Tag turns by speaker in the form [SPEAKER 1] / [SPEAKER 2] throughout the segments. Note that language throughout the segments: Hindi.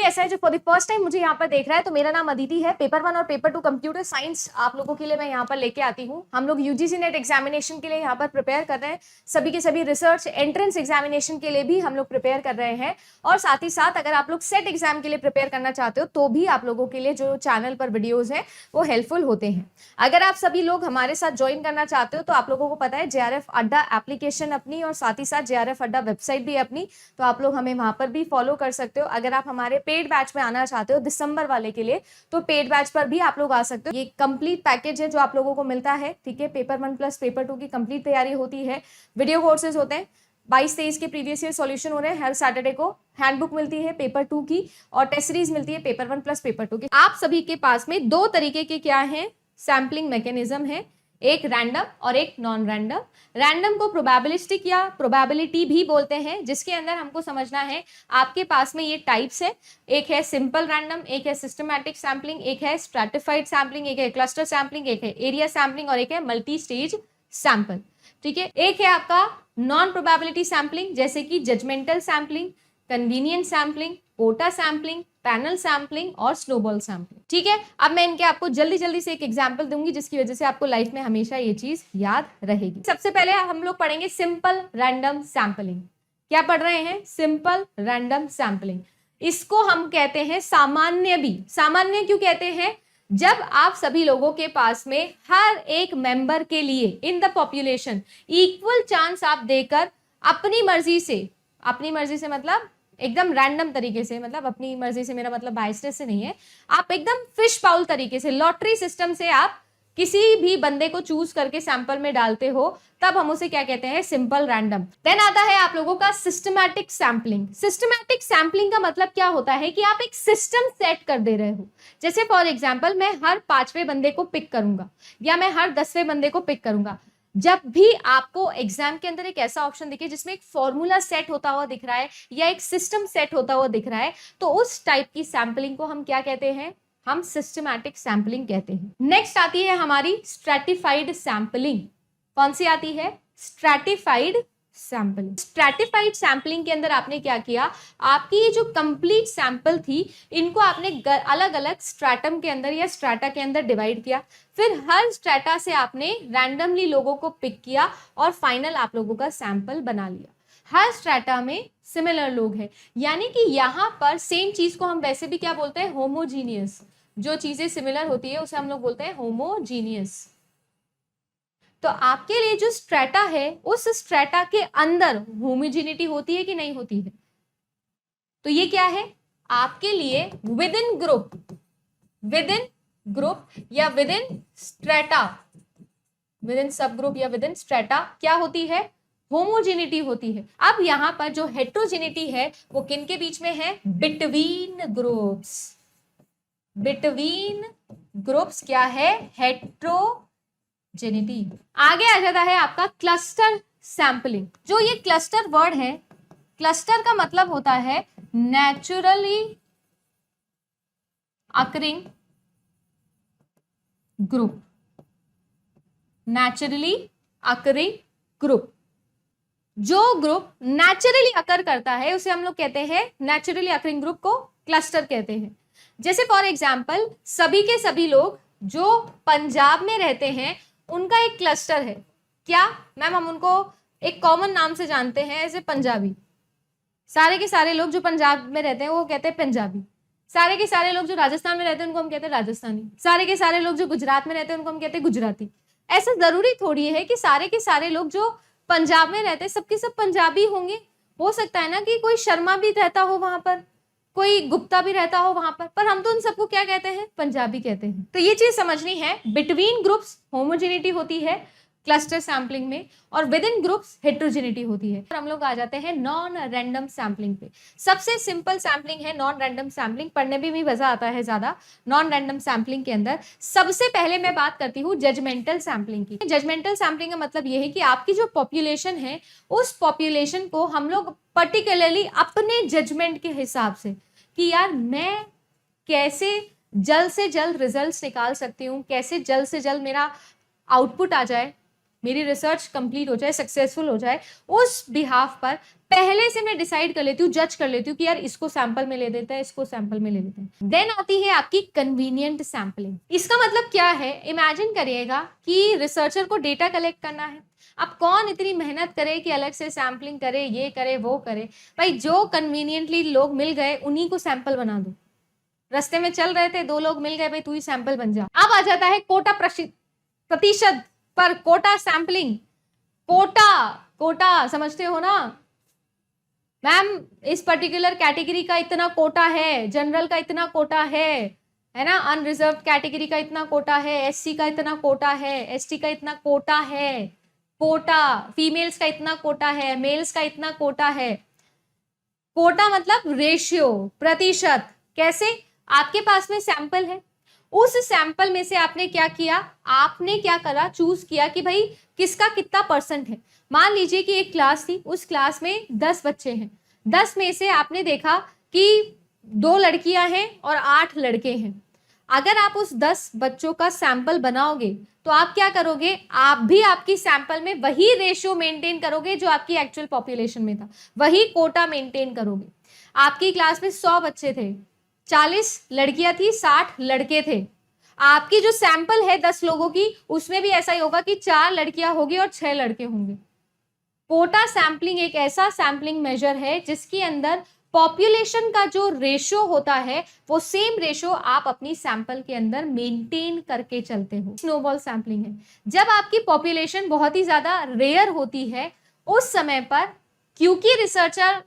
[SPEAKER 1] भी ऐसा है जो फॉर द फर्स्ट टाइम मुझे यहाँ पर देख रहा है, तो मेरा नाम अदिति है। पेपर 1 और पेपर 2 कंप्यूटर साइंस आप लोगों के लिए मैं यहाँ पर लेके आती हूँ। हम लोग यूजीसी नेट एग्जामिनेशन के लिए यहाँ पर प्रिपेयर कर रहे हैं, सभी के सभी रिसर्च एंट्रेंस एग्जामिनेशन के लिए भी हम लोग प्रिपेयर कर रहे हैं, और साथ ही साथ अगर आप लोग सेट एग्जाम के लिए प्रिपेयर करना चाहते हो तो भी आप लोगों के लिए जो चैनल पर वीडियोज है वो हेल्पफुल होते हैं। अगर आप सभी लोग हमारे साथ ज्वाइन करना चाहते हो तो आप लोगों को पता है जेआरएफ अड्डा एप्लीकेशन अपनी और साथ ही साथ जेआरएफ अड्डा वेबसाइट भी अपनी, तो आप लोग हमें वहां पर भी फॉलो कर सकते हो। अगर आप हमारे पेड बैच में आना चाहते हो दिसंबर वाले के लिए तो पेड बैच पर भी आप लोग आ सकते हो। ये कंप्लीट पैकेज है जो आप लोगों को मिलता है, ठीक है। पेपर 1 प्लस पेपर 2 की कंप्लीट तैयारी होती है, वीडियो कोर्सेज होते हैं, 22-23 के प्रीवियस ईयर सॉल्यूशन हो रहे हैं, हर सैटरडे को हैंडबुक मिलती है पेपर 2 की और टेस्ट सीरीज मिलती है पेपर 1 प्लस पेपर 2 की। आप सभी के पास में दो तरीके के क्या है सैम्पलिंग मैकेनिज्म है, एक रैंडम और एक नॉन रैंडम। रैंडम को प्रोबेबिलिस्टिक या प्रोबेबिलिटी भी बोलते हैं, जिसके अंदर हमको समझना है आपके पास में ये टाइप्स है, एक है सिंपल रैंडम, एक है सिस्टमैटिक सैम्पलिंग, एक है स्ट्रैटिफाइड सैम्पलिंग, एक है क्लस्टर सैम्पलिंग, एक है एरिया सैम्पलिंग और एक है मल्टी स्टेज सैंपल, ठीक है। एक है आपका नॉन प्रोबेबिलिटी सैम्पलिंग जैसे कि judgemental sampling, convenient sampling, quota sampling, panel sampling और स्नोबॉल सैम्पलिंग, ठीक है। अब मैं इनके आपको जल्दी जल्दी से एक एग्जांपल दूंगी जिसकी वजह से आपको लाइफ में हमेशा ये चीज याद रहेगी। सबसे पहले हम लोग पढ़ेंगे सिंपल रैंडम सैम्पलिंग। क्या पढ़ रहे हैं? Simple random sampling. इसको हम कहते हैं सामान्य भी। सामान्य क्यों कहते हैं? जब आप सभी लोगों के पास में हर एक मेंबर के लिए in the population equal chance आप देकर अपनी मर्जी से मतलब एकदम रैंडम तरीके से, मतलब अपनी मर्जी से मेरा मतलब बायस्ड से नहीं है, आप एकदम फिश पाउल तरीके से लॉटरी सिस्टम से आप किसी भी बंदे को चूज करके सैंपल में डालते हो, तब हम उसे क्या कहते हैं? Simple random. देन आता है आप लोगों का सिस्टमैटिक सैंपलिंग। सिस्टमैटिक सैंपलिंग का मतलब क्या होता है कि आप एक सिस्टम सेट कर दे रहे हो। जैसे फॉर एग्जांपल मैं हर 5वें बंदे को पिक करूंगा या मैं हर 10वें बंदे को पिक करूंगा। जब भी आपको एग्जाम के अंदर एक ऐसा ऑप्शन दिखे जिसमें एक फॉर्मूला सेट होता हुआ दिख रहा है या एक सिस्टम सेट होता हुआ दिख रहा है, तो उस टाइप की सैंपलिंग को हम क्या कहते हैं? हम सिस्टमैटिक सैंपलिंग कहते हैं। नेक्स्ट आती है हमारी स्ट्रैटिफाइड सैंपलिंग। कौन सी आती है? Stratified sampling. स्ट्रैटिफाइड सैंपलिंग के अंदर आपने क्या किया? आपकी ये जो कंप्लीट सैंपल थी इनको आपने अलग अलग स्ट्रैटम के अंदर या स्ट्रैटा के अंदर डिवाइड किया, फिर हर स्ट्रैटा से आपने रैंडमली लोगों को पिक किया और फाइनल आप लोगों का सैंपल बना लिया। हर स्ट्रैटा में सिमिलर लोग हैं, यानी कि यहाँ पर सेम चीज को हम वैसे भी क्या बोलते हैं? होमोजीनियस। जो चीजें सिमिलर होती है उसे हम लोग बोलते हैं होमोजीनियस। तो आपके लिए जो स्ट्रैटा है उस स्ट्रैटा के अंदर होमोजेनिटी होती है कि नहीं होती है? तो ये क्या है आपके लिए? विद इन ग्रुप या with in strata, with in सब ग्रुप या विद इन स्ट्रैटा क्या होती है? होमोजेनिटी होती है। अब यहां पर जो हेट्रोजेनिटी है वो किन के बीच में है? Between groups. बिटवीन ग्रुप्स क्या है? हेट्रोजेनिटी। आगे आ जाता है आपका क्लस्टर सैंपलिंग। जो ये क्लस्टर वर्ड है, क्लस्टर का मतलब होता है naturally occurring group. Naturally occurring group. जो ग्रुप नेचुरली अकर करता है उसे हम लोग कहते हैं, नेचुरली अकरिंग ग्रुप को क्लस्टर कहते हैं। जैसे फॉर एग्जांपल सभी के सभी लोग जो पंजाब में रहते हैं उनका एक क्लस्टर है। क्या मैम? हम उनको एक कॉमन नाम से जानते हैं, ऐसे पंजाबी। सारे के सारे लोग जो पंजाब में रहते हैं वो कहते हैं पंजाबी। सारे के सारे लोग जो राजस्थान में रहते हैं उनको हम कहते हैं राजस्थानी। सारे के सारे लोग जो गुजरात में रहते हैं उनको हम कहते हैं गुजराती। ऐसा जरूरी थोड़ी है कि सारे के सारे लोग जो पंजाब में रहते हैं सबके सब पंजाबी होंगे। हो सकता है ना कि कोई शर्मा भी रहता हो वहां पर, कोई गुप्ता भी रहता हो वहां पर हम तो उन सबको क्या कहते हैं? पंजाबी कहते हैं। तो ये चीज समझनी है, बिटवीन ग्रुप्स होमोजेनिटी होती है क्लस्टर सैंपलिंग में और विद इन ग्रुप्स हेट्रोजेनिटी होती है। हम लोग आ जाते हैं नॉन रैंडम सैंपलिंग पे। सबसे सिंपल सैंपलिंग है नॉन रैंडम सैंपलिंग, पढ़ने में भी मजा आता है ज्यादा। नॉन रैंडम सैंपलिंग के अंदर सबसे पहले मैं बात करती हूँ जजमेंटल सैंपलिंग की। जजमेंटल सैंपलिंग का मतलब यह है कि आपकी जो पॉपुलेशन है उस पॉपुलेशन को हम लोग पर्टिकुलरली अपने जजमेंट के हिसाब से कि यार मैं कैसे जल्द से जल्द रिजल्ट्स निकाल सकती हूँ, कैसे जल्द से जल्द मेरा आउटपुट आ जाए, मेरी रिसर्च कंप्लीट हो जाए, सक्सेसफुल हो जाए, उस बिहाफ पर पहले से मैं डिसाइड कर लेती हूँ, जज कर लेती हूँ कि यार इसको सैंपल में ले देते हैं, इसको सैंपल में ले लेते हैं। देन आती है आपकी कन्वीनियंट सैंपलिंग। इसका मतलब क्या है, इमेजिन करिएगा कि रिसर्चर को डेटा कलेक्ट करना है। अब कौन इतनी मेहनत करे कि अलग से सैंपलिंग करे, ये करे वो करे, भाई जो कन्वीनियंटली लोग मिल गए उन्हीं को सैंपल बना दो। रास्ते में चल रहे थे, 2 लोग मिल गए, भाई तू ही सैंपल बन जा। अब आ जाता है कोटा प्रतिशत पर कोटा सैंपलिंग। कोटा समझते हो ना मैम, इस पर्टिकुलर कैटेगरी का इतना कोटा है, जनरल का इतना कोटा है ना, अनरिजर्व कैटेगरी का इतना कोटा है, एससी का इतना कोटा है, एसटी का इतना कोटा है, कोटा फीमेल्स का इतना कोटा है, मेल्स का इतना कोटा है। कोटा मतलब रेशियो, प्रतिशत। कैसे? आपके पास में सैंपल है, उस सैंपल में से आपने क्या किया, आपने क्या करा, चूज किया कि भाई किसका कितना परसेंट है। मान लीजिए कि एक क्लास थी, उस क्लास में 10 बच्चे हैं, 10 में से आपने देखा कि 2 लड़कियां हैं और 8 लड़के हैं। अगर आप उस 10 बच्चों का सैंपल बनाओगे तो आप क्या करोगे, आप भी आपकी सैंपल में वही रेशियो मेंटेन करोगे जो आपकी एक्चुअल पॉपुलेशन में था, वही कोटा मेंटेन करोगे। आपकी क्लास में 100 बच्चे थे, 40 लड़कियां थी, 60 लड़के थे। आपकी जो सैंपल है 10 लोगों की, उसमें भी ऐसा ही होगा कि 4 लड़कियां होगी और 6 लड़के होंगे। कोटा सैंपलिंग एक ऐसा सैंपलिंग मेजर है जिसके अंदर पॉपुलेशन का जो रेशियो होता है वो सेम रेशियो आप अपनी सैंपल के अंदर मेंटेन करके चलते हो। स्नोबॉल सैंपलिंग है, जब आपकी पॉपुलेशन बहुत ही ज्यादा रेयर होती है, उस समय पर क्योंकि रिसर्चर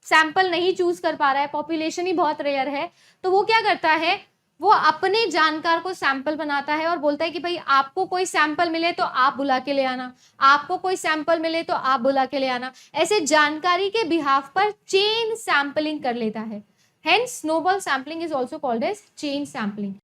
[SPEAKER 1] सैंपल नहीं चूज कर पा रहा है, पॉपुलेशन ही बहुत रेयर है, तो वो क्या करता है, वो अपने जानकार को सैंपल बनाता है और बोलता है कि भाई आपको कोई सैंपल मिले तो आप बुला के ले आना, आपको कोई सैंपल मिले तो आप बुला के ले आना। ऐसे जानकारी के बिहाफ पर चेन सैंपलिंग कर लेता है। Hence snowball sampling is also called as chain sampling.